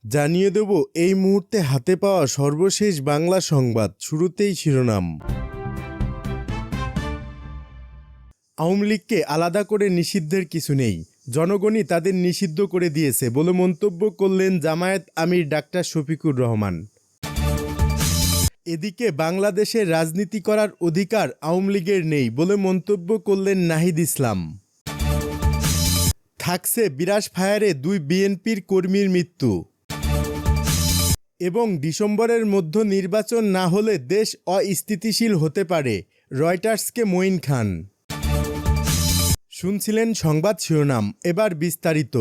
জানিয়ে দেব এই মুহূর্তে হাতে পাওয়া সর্বশেষ বাংলা সংবাদ। শুরুতেই শিরোনাম। আওয়ামী লীগকে আলাদা করে নিষিদ্ধের কিছু নেই, জনগণই তাদের নিষিদ্ধ করে দিয়েছে বলে মন্তব্য করলেন জামায়াত আমির ডাক্তার শফিকুর রহমান। এদিকে বাংলাদেশে রাজনীতি করার অধিকার আওয়ামী লীগের নেই বলে মন্তব্য করলেন নাহিদ ইসলাম। থাকছে বিরাস ফায়ারে 2 বিএনপির কর্মীর মৃত্যু এবং ডিসেম্বরের মধ্যে নির্বাচন না হলে দেশ অস্থিতিশীল হতে পারে, রয়টার্সকে মঈন খান। শুনছিলেন সংবাদ শিরোনাম, এবার বিস্তারিত।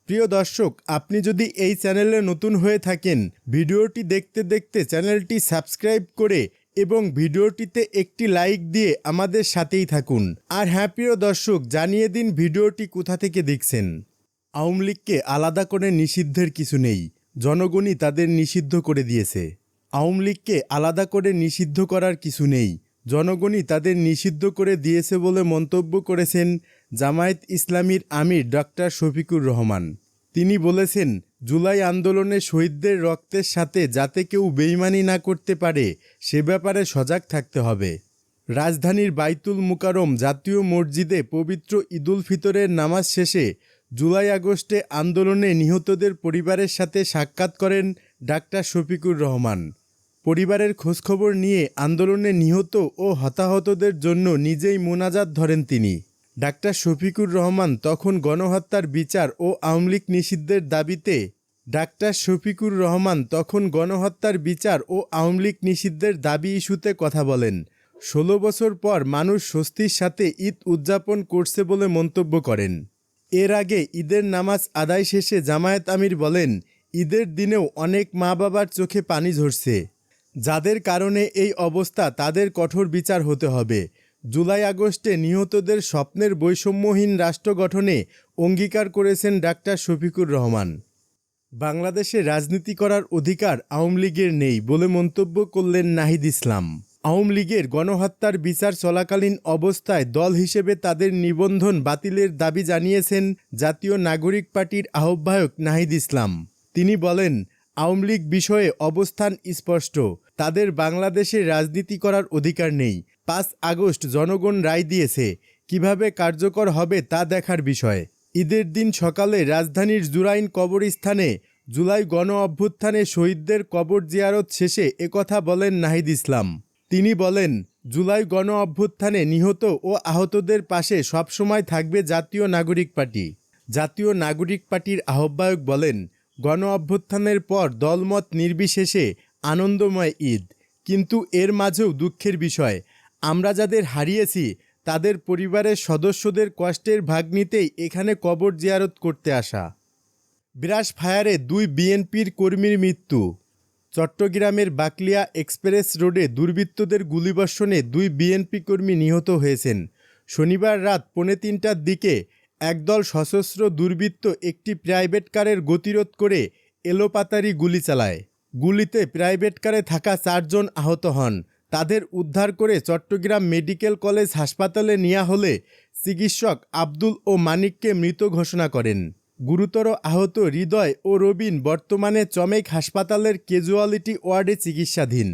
প্রিয় দর্শক, আপনি যদি এই চ্যানেলে নতুন হয়ে থাকেন, ভিডিওটি দেখতে দেখতে চ্যানেলটি সাবস্ক্রাইব করে এবং ভিডিওটিতে একটি লাইক দিয়ে আমাদের সাথেই থাকুন। আর হ্যাঁ প্রিয় দর্শক, জানিয়ে দিন ভিডিওটি কোথা থেকে দেখছেন। আওয়ামী লীগকে আলাদা করে নিষিদ্ধের কিছু নেই, জনগণই তাদের নিষিদ্ধ করে দিয়েছে। আওয়ামী লীগকে আলাদা করে নিষিদ্ধ করার কিছু নেই, জনগণই তাদের নিষিদ্ধ করে দিয়েছে বলে মন্তব্য করেছেন জামায়াত ইসলামীর আমির ডাক্তার শফিকুর রহমান। তিনি বলেছেন, জুলাই আন্দোলনে শহীদদের রক্তের সাথে যাতে কেউ বেইমানি না করতে পারে সে ব্যাপারে সজাগ থাকতে হবে। রাজধানীর বাইতুল মুকাররম জাতীয় মসজিদে পবিত্র ঈদুল ফিতরের নামাজ শেষে জুলাই আগস্টে আন্দোলনে নিহতদের পরিবারের সাথে সাক্ষাৎ করেন ডাক্তার শফিকুর রহমান। পরিবারের খোঁজখবর নিয়ে আন্দোলনে নিহত ও হতাহতদের জন্য নিজেই মোনাজাত ধরেন তিনি। ডাক্তার শফিকুর রহমান তখন গণহত্যার বিচার ও আওয়ামী লীগ নিষিদ্ধের দাবিতে দাবি ইস্যুতে কথা বলেন। 16 বছর পর মানুষ স্বস্তির সাথে ঈদ উদযাপন করছে বলে মন্তব্য করেন। এর আগে ঈদের নামাজ আদায় শেষে জামায়াত আমির বলেন, ঈদের দিনেও অনেক মা বাবার চোখে পানি ঝরছে, যাদের কারণে এই অবস্থা তাদের কঠোর বিচার হতে হবে। জুলাই আগস্টে নিহতদের স্বপ্নের বৈষম্যহীন রাষ্ট্র গঠনে অঙ্গীকার করেছেন ডাক্তার শফিকুর রহমান। বাংলাদেশে রাজনীতি করার অধিকার আওয়ামী লীগের নেই বলে মন্তব্য করলেন নাহিদ ইসলাম। আওয়ামী লীগের গণহত্যার বিচার চলাকালীন অবস্থায় দল হিসেবে তাদের নিবন্ধন বাতিলের দাবি জানিয়েছেন জাতীয় নাগরিক পার্টির আহ্বায়ক নাহিদ ইসলাম। তিনি বলেন, আওয়ামী লীগ বিষয়ে অবস্থান স্পষ্ট, তাদের বাংলাদেশে রাজনীতি করার অধিকার নেই। 5 আগস্ট জনগণ রায় দিয়েছে, কিভাবে কার্যকর হবে তা দেখার বিষয়। ঈদের দিন সকালে রাজধানীর জুরাইন কবরস্থানে জুলাই গণ অভ্যুত্থানে শহীদদের কবর জিয়ারত শেষে একথা বলেন নাহিদ ইসলাম। তিনি বলেন, জুলাই গণ অভ্যুত্থানে নিহত ও আহতদের পাশে সবসময় থাকবে জাতীয় নাগরিক পার্টি। জাতীয় নাগরিক পার্টির আহ্বায়ক বলেন, গণ অভ্যুত্থানের পর দলমত নির্বিশেষে আনন্দময় ঈদ, কিন্তু এর মাঝেও দুঃখের বিষয়, আমরা যাদের হারিয়েছি তাদের পরিবারের সদস্যদের কষ্টের ভাগ নিতেই এখানে কবর জিয়ারত করতে আসা। বিরাস ফায়ারে 2 বিএনপির কর্মীর মৃত্যু। চট্টগ্রামের বাকলিয়া এক্সপ্রেস রোডে দুর্বৃত্তদের গুলিবর্ষণে 2 বিএনপি কর্মী নিহত হয়েছেন। শনিবার রাত 2:45টার দিকে একদল সশস্ত্র দুর্বৃত্ত একটি প্রাইভেট কারের গতিরোধ করে এলোপাতাড়ি গুলি চালায়। গুলিতে প্রাইভেট কারে থাকা 4 জন আহত হন। তাদের উদ্ধার করে চট্টগ্রাম মেডিকেল কলেজ হাসপাতালে নেওয়া হলে চিকিৎসক আব্দুল ও মানিককে মৃত ঘোষণা করেন। গুরুতর আহত হৃদয় ও রবিন বর্তমানে চমেক হাসপাতালের ক্যাজুয়ালিটি ওয়ার্ডে চিকিৎসাধীন।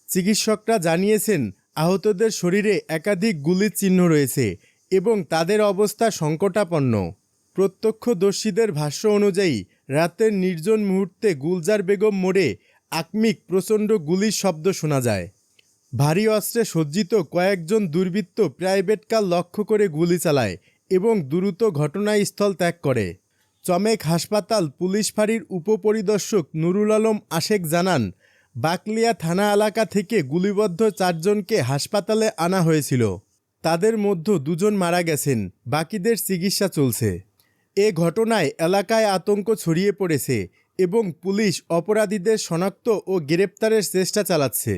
চিকিৎসকরা জানিয়েছেন, আহতদের শরীরে একাধিক গুলির চিহ্ন রয়েছে এবং তাদের অবস্থা সংকটাপন্ন। প্রত্যক্ষদর্শীদের ভাষ্য অনুযায়ী রাতের নির্জন মুহূর্তে গুলজার বেগম মোড়ে আকস্মিক প্রচণ্ড গুলির শব্দ শোনা যায়। ভারী অস্ত্রে সজ্জিত কয়েকজন দুর্বৃত্ত প্রাইভেট কার লক্ষ্য করে গুলি চালায় এবং দ্রুত ঘটনাস্থল ত্যাগ করে। চমেক হাসপাতাল পুলিশ ফাঁড়ির উপপরিদর্শক নুরুল আলম আশেক জানান, বাকলিয়া থানা এলাকা থেকে গুলিবদ্ধ 4 জনকে হাসপাতালে আনা হয়েছিল। তাদের মধ্যে 2 জন মারা গেছেন, বাকিদের চিকিৎসা চলছে। এ ঘটনায় এলাকায় আতঙ্ক ছড়িয়ে পড়েছে এবং পুলিশ অপরাধীদের শনাক্ত ও গ্রেপ্তারের চেষ্টা চালাচ্ছে।